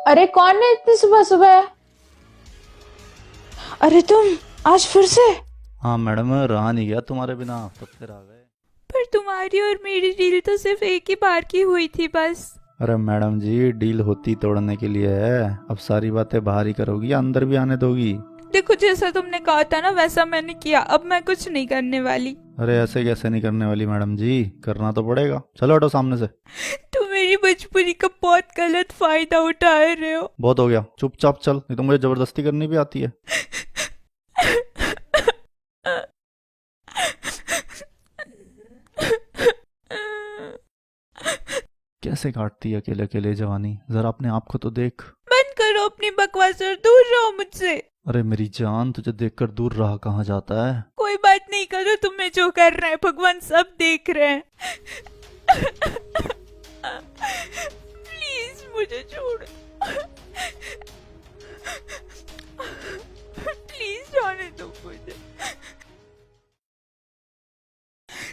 अरे कौन है इतनी सुबह सुबह? अरे तुम आज फिर से? हाँ मैडम, रहा नहीं गया तुम्हारे बिना, तब फिर आ गए। पर तुम्हारी और मेरी डील तो सिर्फ एक ही बार की हुई थी बस। अरे मैडम जी, डील होती तोड़ने के लिए है। अब सारी बातें बाहर ही करोगी या अंदर भी आने दोगी? देखो जैसा तुमने कहा था ना वैसा मैंने किया, अब मैं कुछ नहीं करने वाली। अरे ऐसे कैसे नहीं करने वाली मैडम जी, करना तो पड़ेगा। चलो हटो सामने से। तुम मेरी मजबूरी का बहुत गलत फायदा उठा रहे हो। बहुत हो गया, चुपचाप चल, नहीं तो मुझे जबरदस्ती करनी भी आती है। कैसे काटती है अकेले अकेले जवानी, जरा अपने आप को तो देख। बंद करो अपनी बकवास और दूर रहो मुझसे। अरे मेरी जान, तुझे देखकर दूर रहा कहाँ जाता है। कोई बात नहीं करो, तुम्हें जो कर रहा है भगवान सब देख रहे हैं। प्लीज मुझे छोड़। प्लीज जाने दो मुझे।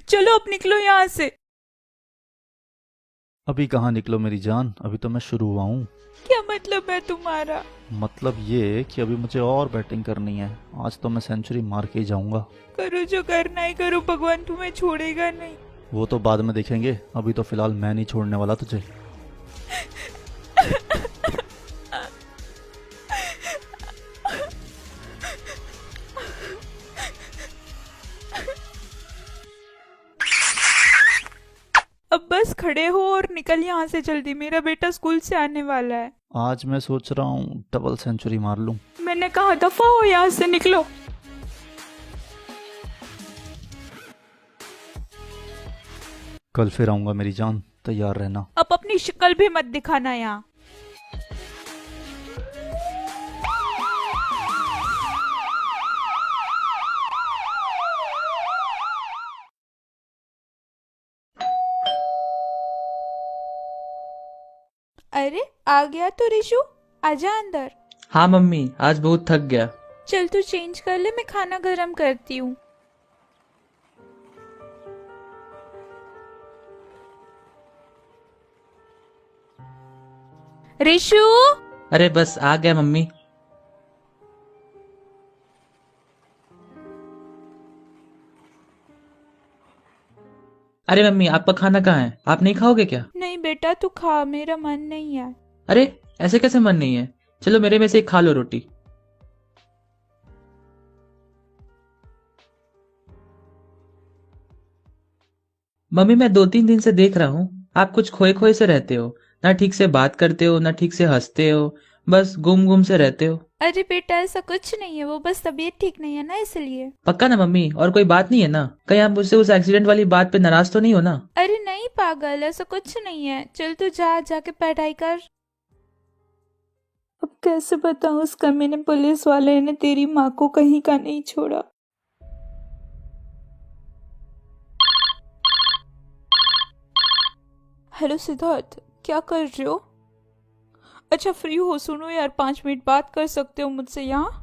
चलो अब निकलो यहाँ से। अभी कहाँ निकलो मेरी जान, अभी तो मैं शुरू हुआ हूँ। क्या मतलब है तुम्हारा? मतलब ये कि अभी मुझे और बैटिंग करनी है। आज तो मैं सेंचुरी मार के ही जाऊंगा। करो जो करना है करो, भगवान तुम्हें छोड़ेगा नहीं। वो तो बाद में देखेंगे, अभी तो फिलहाल मैं नहीं छोड़ने वाला तुझे। अब बस खड़े हो और निकल यहाँ से जल्दी, मेरा बेटा स्कूल से आने वाला है। आज मैं सोच रहा हूँ डबल सेंचुरी मार लूं। मैंने कहा दफा हो यहाँ से, निकलो। कल फिर आऊंगा मेरी जान, तैयार रहना। अब अपनी शक्ल भी मत दिखाना यहाँ। अरे आ गया तो रिशु, आजा अंदर। हाँ मम्मी, आज बहुत थक गया। चल तू चेंज कर ले, मैं खाना गरम करती हूँ। रिशु। अरे बस आ गया मम्मी। अरे मम्मी, आपका खाना कहाँ है? आप नहीं खाओगे क्या? नहीं बेटा तू खा, मेरा मन नहीं है। अरे ऐसे कैसे मन नहीं है? चलो मेरे में से एक खा लो रोटी। मम्मी, मैं 2-3 दिन से देख रहा हूँ आप कुछ खोए खोए से रहते हो। ना ठीक से बात करते हो, ना ठीक से हंसते हो, बस गुम गुम से रहते हो। अरे बेटा ऐसा कुछ नहीं है, वो बस तबीयत ठीक नहीं है ना इसलिए। पक्का ना मम्मी? और कोई बात नहीं है ना? कहीं आप मुझसे उस एक्सीडेंट वाली बात पे नाराज तो नहीं हो ना? अरे नहीं पागल, ऐसा कुछ नहीं है। चल तू जा, जाके पढ़ाई कर। अब कैसे बताऊं, उस कमीने पुलिस वाले ने तेरी माँ को कहीं का नहीं छोड़ा। हेलो सिद्धार्थ, क्या कर रहे हो? अच्छा फ्री हो? सुनो यार, 5 मिनट बात कर सकते हो मुझसे यहाँ?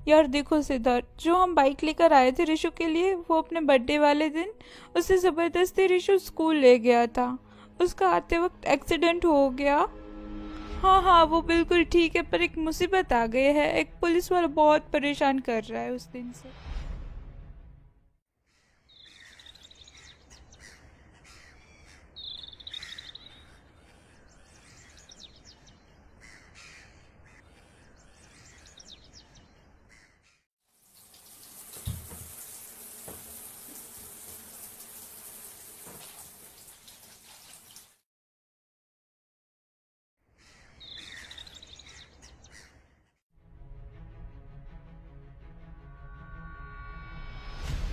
यार देखो सिद्धार्थ, जो हम बाइक लेकर आए थे ऋषु के लिए, वो अपने बर्थडे वाले दिन उसे ज़बरदस्ती ऋषु स्कूल ले गया था। उसका आते वक्त एक्सीडेंट हो गया। हाँ हाँ वो बिल्कुल ठीक है, पर एक मुसीबत आ गई है। एक पुलिस वाला बहुत परेशान कर रहा है उस दिन से।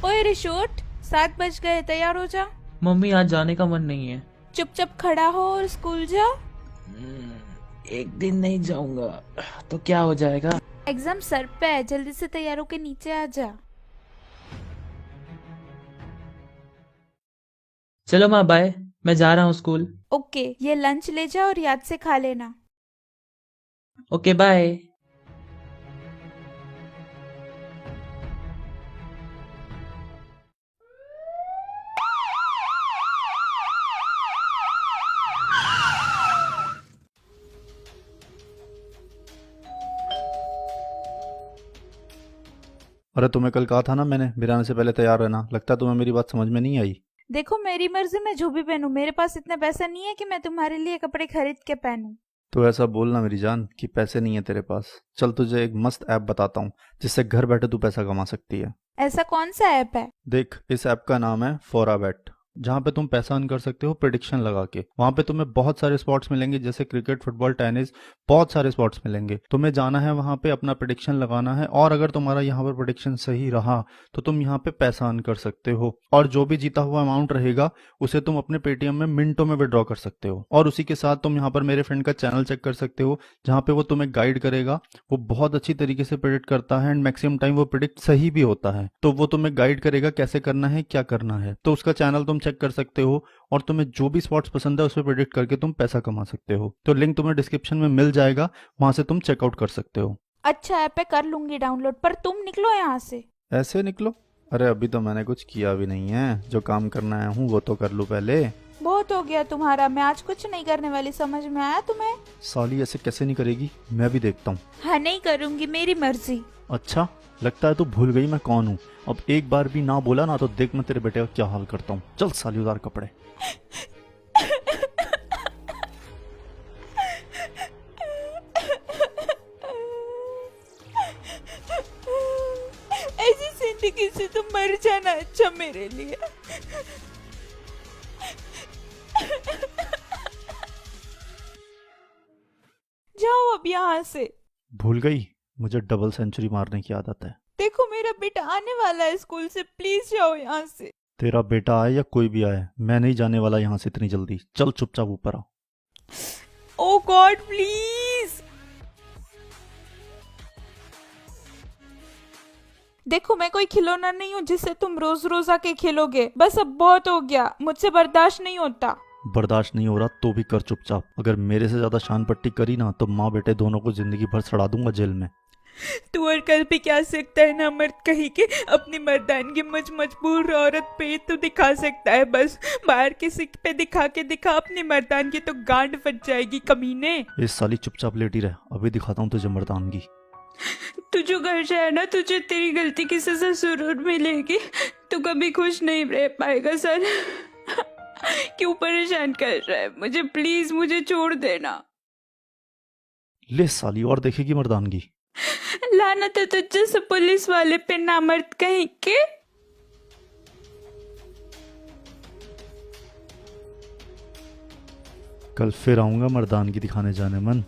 ओए ऋषोट, 7 बज गए, तैयार हो जा। मम्मी, आज जाने का मन नहीं है। चुपचाप खड़ा हो और स्कूल जा। एक दिन नहीं जाऊंगा तो क्या हो जाएगा? एग्जाम सर पे है, जल्दी से तैयार होके नीचे आ जा। चलो माँ, बाय। मैं जा रहा हूँ स्कूल। ओके, ये लंच ले जा और याद से खा लेना। Okay bye. अरे तुम्हें कल कहा था ना मैंने, मेरे आने से पहले तैयार रहना। लगता है तुम्हें मेरी बात समझ में नहीं आई। देखो मेरी मर्जी, मैं जो भी पहनूं, मेरे पास इतने पैसे नहीं है कि मैं तुम्हारे लिए कपड़े खरीद के पहनूं। तो ऐसा बोलना मेरी जान कि पैसे नहीं है तेरे पास। चल तुझे एक मस्त ऐप बताता हूँ जिससे घर बैठे तू पैसा कमा सकती है। ऐसा कौन सा ऐप है? देख, इस ऐप का नाम है फोराबेट, जहाँ पे तुम पैसा अर्न कर सकते हो प्रिडिक्शन लगा के। वहाँ पे तुम्हें बहुत सारे स्पॉट्स मिलेंगे, जैसे क्रिकेट, फुटबॉल, टेनिस, बहुत सारे स्पॉट्स मिलेंगे। तुम्हें जाना है वहाँ पे, अपना प्रिडिक्शन लगाना है, और अगर तुम्हारा यहाँ पर प्रिडिक्शन सही रहा तो तुम यहाँ पे पैसा अर्न कर सकते हो। और जो भी जीता हुआ अमाउंट रहेगा उसे तुम अपने पेटीएम में मिनटों में विड्रॉ कर सकते हो। और उसी के साथ तुम यहाँ पर मेरे फ्रेंड का चैनल चेक कर सकते हो, जहाँ पे वो तुम्हें गाइड करेगा। वो बहुत अच्छी तरीके से प्रिडिक्ट करता है एंड मैक्सिमम टाइम वो प्रिडिक्ट सही भी होता है। तो वो तुम्हें गाइड करेगा कैसे करना है, क्या करना है। तो उसका चैनल तुम चेक कर सकते हो और तुम्हें जो भी स्पॉट्स पसंद है उस पर प्रिडिक्ट करके तुम पैसा कमा सकते हो। तो लिंक तुम्हें डिस्क्रिप्शन में मिल जाएगा, वहां से तुम चेकआउट कर सकते हो। अच्छा ऐप है, कर लूंगी डाउनलोड, पर तुम निकलो यहाँ से। ऐसे निकलो? अरे अभी तो मैंने कुछ किया भी नहीं है, जो काम करना आया हूँ वो तो कर लूँ पहले। बहुत हो गया तुम्हारा, मैं आज कुछ नहीं करने वाली, समझ में आया तुम्हें? साली ऐसे कैसे नहीं करेगी, मैं भी देखता हूँ। हाँ नहीं करूंगी, मेरी मर्जी। अच्छा, लगता है तू भूल गई मैं कौन हूँ। अब एक बार भी ना बोला ना तो देख मैं तेरे बेटे का क्या हाल करता हूँ। चल साली उतार कपड़े। ऐसी जिंदगी से तो मर जाना अच्छा मेरे लिए। जाओ अब यहाँ से। भूल गई, मुझे डबल सेंचुरी मारने की आदत है। देखो मेरा बेटा आने वाला है स्कूल से, प्लीज जाओ यहाँ से। तेरा बेटा आए या कोई भी आए, मैं नहीं जाने वाला यहाँ से इतनी जल्दी। चल चुपचाप ऊपर आ। ओ गॉड प्लीज। देखो मैं कोई खिलौना नहीं हूँ जिससे तुम रोज रोज आके खेलोगे। बस अब बहुत हो गया, मुझसे बर्दाश्त नहीं होता। बर्दाश्त नहीं हो रहा तो भी कर चुपचाप। अगर मेरे से ज्यादा शान पट्टी करी ना तो माँ बेटे दोनों को जिंदगी भर सड़ा दूंगा जेल में। तू और कल भी क्या सकता है ना मर्द कहीं के, अपनी मर्दानगी मुझ मजबूर औरत पे तो दिखा सकता है, बस बाहर किसी पे दिखा के दिखा अपनी मर्दानगी तो गांड फट जाएगी कमीने। इस साली चुपचाप लेटी रह, अभी दिखाता हूँ तुझे मर्दानगी। तू जो घर जाए ना, तुझे तेरी गलती की सजा जरूर मिलेगी। तू कभी खुश नहीं रह पाएगा सर। क्यों परेशान कर रहा है मुझे, प्लीज मुझे छोड़ देना। ले साली और देखेगी मर्दानगी। लानत है तुझे से पुलिस वाले पे, नामर्द कहीं के। कल फिर आऊंगा मर्दानगी दिखाने जाने मन।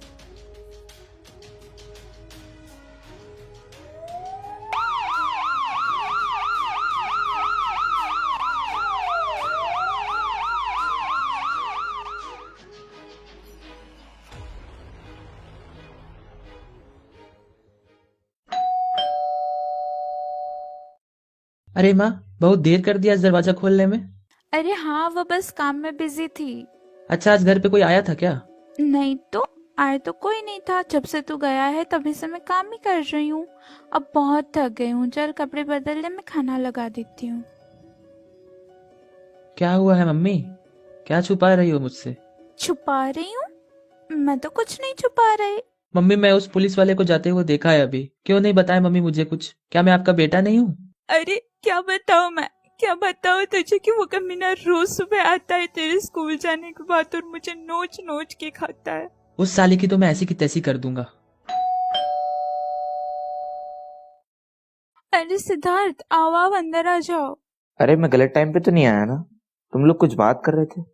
अरे माँ, बहुत देर कर दिया इस दरवाजा खोलने में। अरे हाँ, वो बस काम में बिजी थी। अच्छा, आज घर पे कोई आया था क्या? नहीं तो, आए तो कोई नहीं था। जब से तू गया है तभी से मैं काम ही कर रही हूँ। अब बहुत थक गई हूँ, चल कपड़े बदल ले, मैं खाना लगा देती हूँ। क्या हुआ है मम्मी? क्या छुपा रही हो मुझसे? छुपा रही हूँ? मैं तो कुछ नहीं छुपा रही। मम्मी, मैं उस पुलिस वाले को जाते हुए देखा है अभी। क्यों नहीं बताया मम्मी मुझे कुछ? क्या मैं आपका बेटा नहीं हूँ? अरे क्या बताऊँ मैं, क्या बताऊँ तुझे कि वो कमीना रोज सुबह आता है तेरे स्कूल जाने के बाद और मुझे नोच नोच के खाता है। उस साली की तो मैं ऐसी की तैसी कर दूंगा। अरे सिद्धार्थ, आओ आओ अंदर आ जाओ। अरे मैं गलत टाइम पे तो नहीं आया ना? तुम लोग कुछ बात कर रहे थे।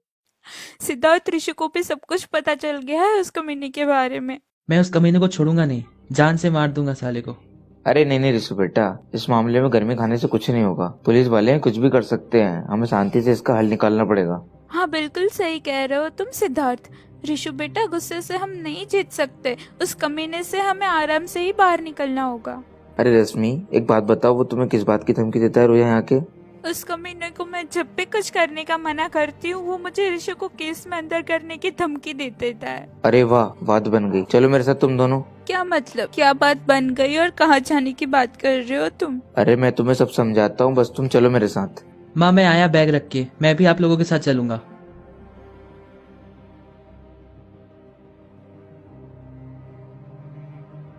सिद्धार्थ, ऋषि को भी सब कुछ पता चल गया है उस कमीने के बारे में। मैं उस कमीने को छोड़ूंगा नहीं, जान से मार दूंगा साले को। अरे नहीं नहीं ऋषु बेटा, इस मामले में गर्मी खाने से कुछ नहीं होगा। पुलिस वाले हैं, कुछ भी कर सकते हैं। हमें शांति से इसका हल निकालना पड़ेगा। हाँ बिल्कुल सही कह रहे हो तुम सिद्धार्थ। ऋषु बेटा, गुस्से से हम नहीं जीत सकते, उस कमीने से हमें आराम से ही बाहर निकलना होगा। अरे रश्मि, एक बात बताओ, वो तुम्हें किस बात की धमकी देता है रोज यहाँ के? उस कमीने को मैं जब भी कुछ करने का मना करती हूँ वो मुझे ऋषि को केस में अंदर करने की धमकी दे देता है। अरे वाह, बात बन गई। चलो मेरे साथ तुम दोनों। क्या मतलब, क्या बात बन गई और कहाँ जाने की बात कर रहे हो तुम? अरे मैं तुम्हें सब समझाता हूँ, बस तुम चलो मेरे साथ। माँ, मैं आया बैग रख के, मैं भी आप लोगों के साथ चलूंगा।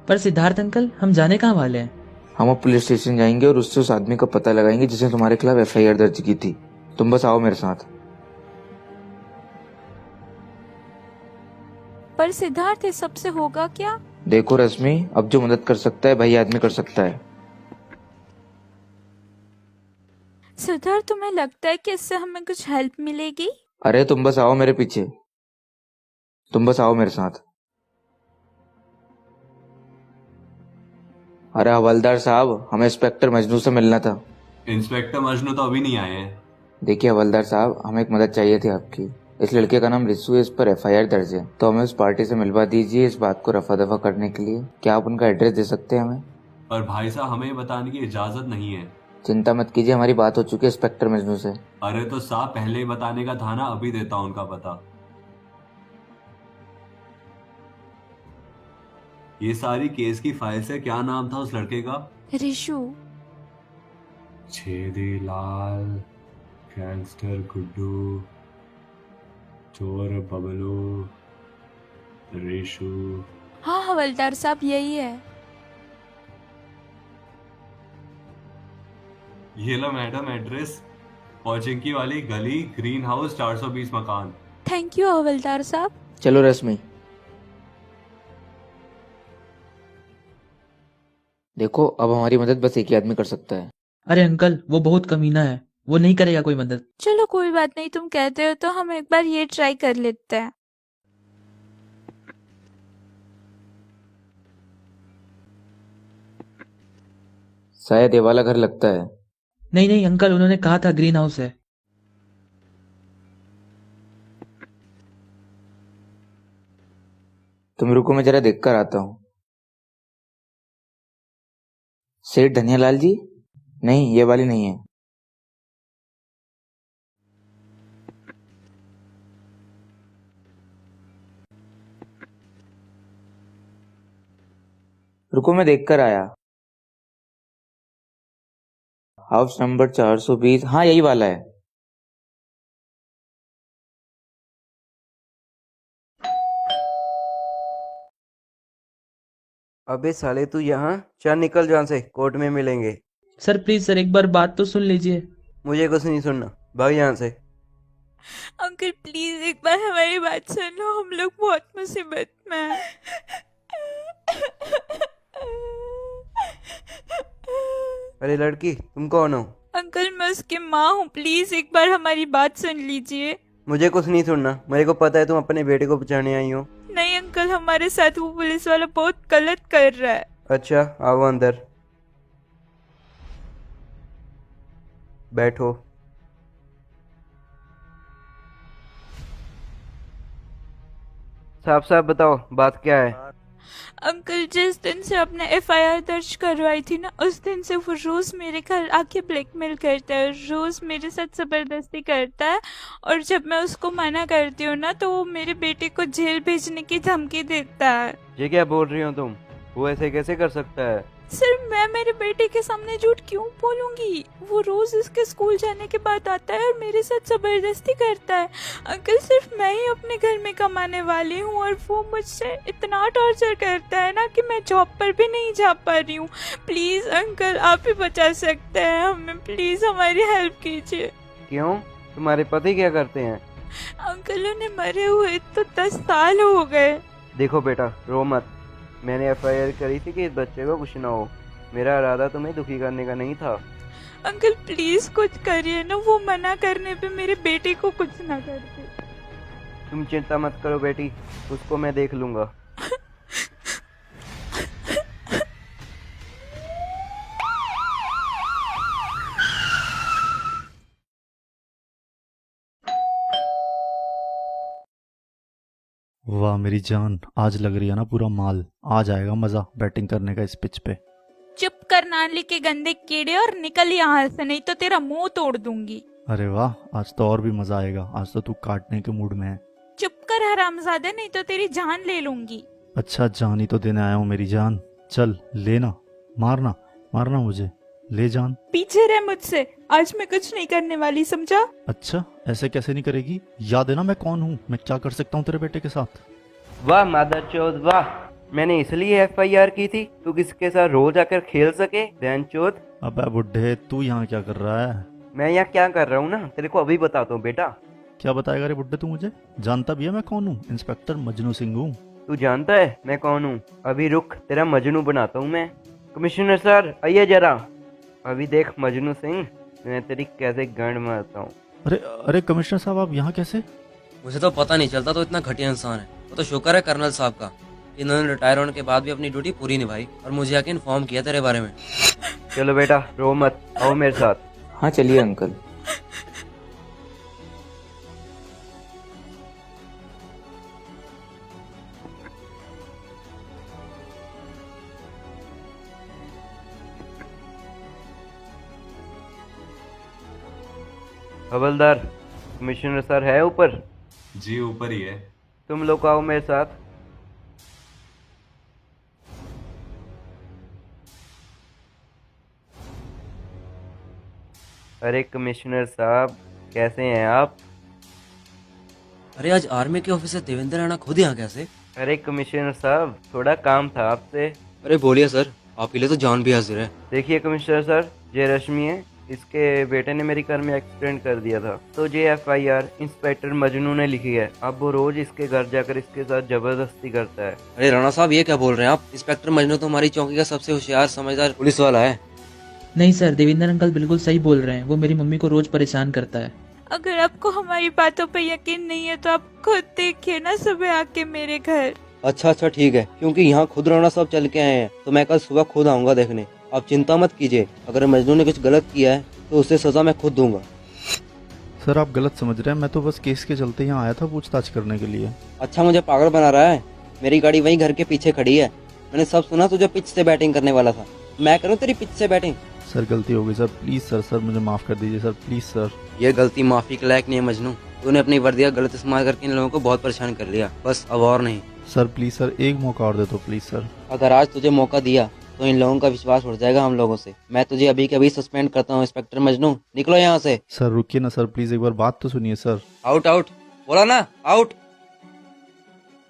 पर सिद्धार्थ अंकल, हम जाने कहाँ वाले हैं? हम अब पुलिस स्टेशन जाएंगे और उससे उस आदमी का पता लगाएंगे जिसने तुम्हारे खिलाफ एफआईआर दर्ज की थी। तुम बस आओ मेरे साथ। पर सिद्धार्थ इस सबसे होगा क्या? देखो रश्मि, अब जो मदद कर सकता है वही आदमी कर सकता है। सिद्धार्थ, तुम्हें लगता है कि इससे हमें कुछ हेल्प मिलेगी? अरे तुम बस आओ मेरे पीछे, तुम बस आओ मेरे साथ। अरे हवलदार साहब, हमें इंस्पेक्टर मजनू से मिलना था। इंस्पेक्टर मजनू तो अभी नहीं आए हैं। देखिए हवलदार साहब, हमें एक मदद चाहिए थी आपकी। इस लड़के का नाम रिसू है, इस पर एफआईआर दर्ज है, तो हमें उस पार्टी से मिलवा दीजिए इस बात को रफा दफा करने के लिए। क्या आप उनका एड्रेस दे सकते हैं हमें? पर भाई साहब, हमें बताने की इजाजत नहीं है। चिंता मत कीजिए, हमारी बात हो चुकी है इंस्पेक्टर मजनू से। अरे तो साहब, पहले ही बताने का था ना, अभी देता हूं उनका पता। ये सारी केस की फाइल से क्या नाम था उस लड़के का? रिशु। छेदी लाल, गैंगस्टर गुड्डू, चोर बबलू, रिशु। हाँ हवलदार साहब, यही है। ये लो मैडम एड्रेस, पौचिंकी वाली गली, ग्रीन हाउस, 420 मकान। थैंक यू हवलदार साहब। चलो रश्मि, देखो अब हमारी मदद बस एक ही आदमी कर सकता है। अरे अंकल, वो बहुत कमीना है, वो नहीं करेगा कोई मदद। चलो कोई बात नहीं, तुम कहते हो तो हम एक बार ये ट्राई कर लेते हैं। शायद ये वाला घर लगता है। नहीं नहीं अंकल, उन्होंने कहा था ग्रीन हाउस है। तुम रुको, मैं जरा देख कर आता हूँ। सेठ धनियालाल जी? नहीं, ये वाली नहीं है। रुको, मैं देख कर आया। हाउस नंबर 420, हाँ यही वाला है। अबे साले, तू यहाँ चल, निकल जहाँ से, कोर्ट में मिलेंगे। सर प्लीज सर, एक बार बात तो सुन लीजिए। मुझे कुछ नहीं सुनना, भाग यहाँ से। अंकल प्लीज एक बार हमारी बात सुन लो, हम लोग बहुत मुसीबत में हैं। अरे लड़की, तुम कौन हो? अंकल मैं उसकी माँ हूँ, प्लीज एक बार हमारी बात सुन लीजिए। मुझे कुछ नहीं सुनना, मेरे को पता है तुम अपने बेटे को बचाने आई हो। नहीं अंकल, हमारे साथ वो पुलिस वाला बहुत गलत कर रहा है। अच्छा, आओ अंदर बैठो। साफ साफ बताओ, बात क्या है? अंकल जिस दिन से आपने एफआईआर दर्ज करवाई थी ना, उस दिन से वो रोज मेरे घर आके ब्लैकमेल करता है, रोज मेरे साथ जबरदस्ती करता है, और जब मैं उसको मना करती हूँ ना तो वो मेरे बेटे को जेल भेजने की धमकी देता है। ये क्या बोल रही हो तुम? वो ऐसे कैसे कर सकता है? सिर्फ मैं मेरे बेटे के सामने झूठ क्यों बोलूंगी? वो रोज इसके स्कूल जाने के बाद आता है और मेरे साथ जबरदस्ती करता है। अंकल सिर्फ मैं ही अपने घर में कमाने वाली हूँ और वो मुझसे इतना टॉर्चर करता है ना कि मैं जॉब पर भी नहीं जा पा रही हूँ। प्लीज अंकल, आप ही बचा सकते हैं हमें, प्लीज हमारी हेल्प कीजिए। क्यों, तुम्हारे पति क्या करते हैं? अंकल उन्हें मरे हुए तो 10 साल हो गए। देखो बेटा, रो मत। मैंने एफआईआर करी थी कि इस बच्चे को कुछ ना हो। मेरा इरादा तुम्हें दुखी करने का नहीं था। अंकल प्लीज कुछ करिए ना, वो मना करने पे मेरे बेटे को कुछ ना कर दे। तुम चिंता मत करो बेटी, उसको मैं देख लूंगा। वाह मेरी जान, आज लग रही है ना पूरा माल। आज आएगा मजा बैटिंग करने का इस पिच पे। चुप कर नाली के गंदे कीड़े और निकल यहाँ से, नहीं तो तेरा मुंह तोड़ दूंगी। अरे वाह, आज तो और भी मजा आएगा। आज तो तू काटने के मूड में है। चुप कर हरामजादे, नहीं तो तेरी जान ले लूंगी। अच्छा, जान ही तो देने आया हूँ मेरी जान। चल लेना, मारना मारना मुझे, ले जान। पीछे रह मुझसे, आज मैं कुछ नहीं करने वाली, समझा? अच्छा, ऐसे कैसे नहीं करेगी? याद है ना मैं कौन हूँ, मैं क्या कर सकता हूँ तेरे बेटे के साथ। वाह मादरचोद वाह, मैंने इसलिए FIR की थी तू किसके साथ रोज आकर खेल सके बहनचोद। अबे बुड्ढे, तू यहाँ क्या कर रहा है? मैं यहाँ क्या कर रहा हूँ ना तेरे को अभी बताता हूँ बेटा। क्या बताएगा रे बुड्ढे तू मुझे? जानता भी है मैं कौन हूँ? इंस्पेक्टर मजनू सिंह हूँ। तू जानता है मैं कौन हूँ? अभी रुक, तेरा मजनू बनाता हूँ मैं। कमिश्नर सर आइए जरा, अभी देख मजनू सिंह मैं तेरी कैसे गांड मारता हूँ। अरे अरे कमिश्नर साहब, आप यहाँ कैसे? मुझे तो पता नहीं चलता तो इतना घटिया इंसान है। वो तो शुक्र है कर्नल साहब का, इन्होंने रिटायर होने के बाद भी अपनी ड्यूटी पूरी निभाई और मुझे आके इन्फॉर्म किया तेरे बारे में। चलो बेटा रो मत, आओ मेरे साथ। हाँ चलिए अंकल। हवलदार, कमिश्नर सर है ऊपर? जी ऊपर ही है। तुम लोग आओ मेरे साथ। अरे कमिश्नर साहब कैसे हैं आप? अरे आज आर्मी के ऑफिसर देवेंद्र राणा खुद यहाँ कैसे? अरे कमिश्नर साहब थोड़ा काम था आपसे। अरे बोलिए सर, आपके लिए तो जान भी हाजिर है। देखिए कमिश्नर सर, ये रश्मि है, इसके बेटे ने मेरी कार में एक्सीडेंट कर दिया था, तो ये FIR इंस्पेक्टर मजनू ने लिखी है। अब वो रोज इसके घर जाकर इसके साथ जबरदस्ती करता है। अरे राणा साहब ये क्या बोल रहे हैं आप? इंस्पेक्टर मजनू तो हमारी चौकी का सबसे होशियार समझदार पुलिस वाला है। नहीं सर, देवेंद्र अंकल बिल्कुल सही बोल रहे हैं। वो मेरी मम्मी को रोज परेशान करता है। अगर आपको हमारी बातों पर यकीन नहीं है तो आप खुद देखिए ना सुबह आके मेरे घर। अच्छा ठीक है, क्योंकि यहाँ खुद राणा साहब चल के आए हैं तो मैं कल सुबह खुद आऊंगा देखने। आप चिंता मत कीजिए, अगर मजनू ने कुछ गलत किया है तो उसे सजा मैं खुद दूंगा। सर आप गलत समझ रहे हैं, मैं तो बस केस के चलते यहाँ आया था पूछताछ करने के लिए। अच्छा मुझे पागल बना रहा है? मेरी गाड़ी वहीं घर के पीछे खड़ी है। मैंने सब सुना तुझे पिच से बैटिंग करने वाला था। मैं करूँ तेरी पिच से बैटिंग? सर गलती हो गई सर, प्लीज सर मुझे माफ कर दीजिए सर, प्लीज सर। ये गलती माफी के लायक नहीं है मजनू। तूने अपनी वर्दी का गलत इस्तेमाल करके इन लोगों को बहुत परेशान कर लिया, बस अब और नहीं। सर प्लीज सर, एक मौका और दे दो प्लीज सर। अगर आज तुझे मौका दिया तो इन लोगों का विश्वास उठ जाएगा हम लोगों से। मैं तुझे अभी के अभी सस्पेंड करता हूँ। इंस्पेक्टर मजनू निकलो यहाँ से। सर रुकिए ना सर, प्लीज एक बार बात तो सुनिए सर। आउट आउट बोला ना, आउट।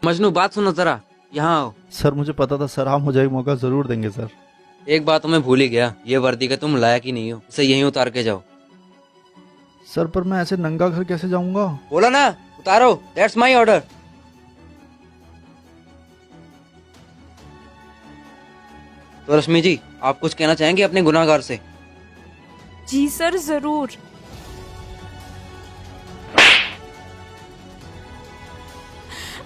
मजनू बात सुनो जरा, यहाँ आओ। सर मुझे पता था सर, आप मुझे एक मौका जरूर देंगे सर। एक बात तो मैं भूल ही गया, ये वर्दी का तुम लायक ही नहीं हो, इसे यहीं उतार के जाओ। सर पर मैं ऐसे नंगा घर कैसे जाऊंगा? बोला ना उतारो, दैट्स माय ऑर्डर। तो रश्मि जी आप कुछ कहना चाहेंगे अपने गुनाहगार से? जी सर जरूर।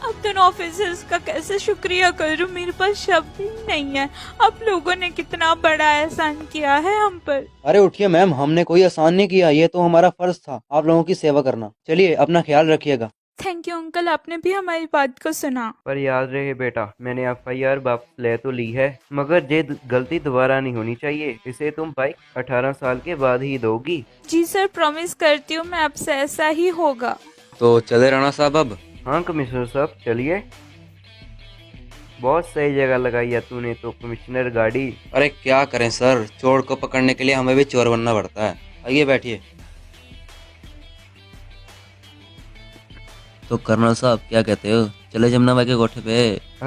अब दोनों ऑफिसर्स का कैसे शुक्रिया करूं, मेरे पास शब्द ही नहीं है। आप लोगों ने कितना बड़ा एहसान किया है हम पर। अरे उठिए मैम, हमने कोई आसान नहीं किया, ये तो हमारा फर्ज था आप लोगों की सेवा करना। चलिए अपना ख्याल रखिएगा। थैंक यू अंकल, आपने भी हमारी बात को सुना। पर याद रहे बेटा, मैंने FIR वापस ले तो ली है, मगर ये गलती दोबारा नहीं होनी चाहिए। इसे तुम बाइक 18 साल के बाद ही दोगी। जी सर, प्रॉमिस करती हूँ मैं आपसे ऐसा ही होगा। तो चले राणा साहब अब? हाँ कमिश्नर साहब चलिए। बहुत सही जगह लगाई है तूने तो कमिश्नर गाड़ी। अरे क्या करें सर, चोर को पकड़ने के लिए हमें भी चोर बनना पड़ता है। आइए बैठिए। तो कर्नल साहब क्या कहते हो, चले जमुना बाई के कोठे पे?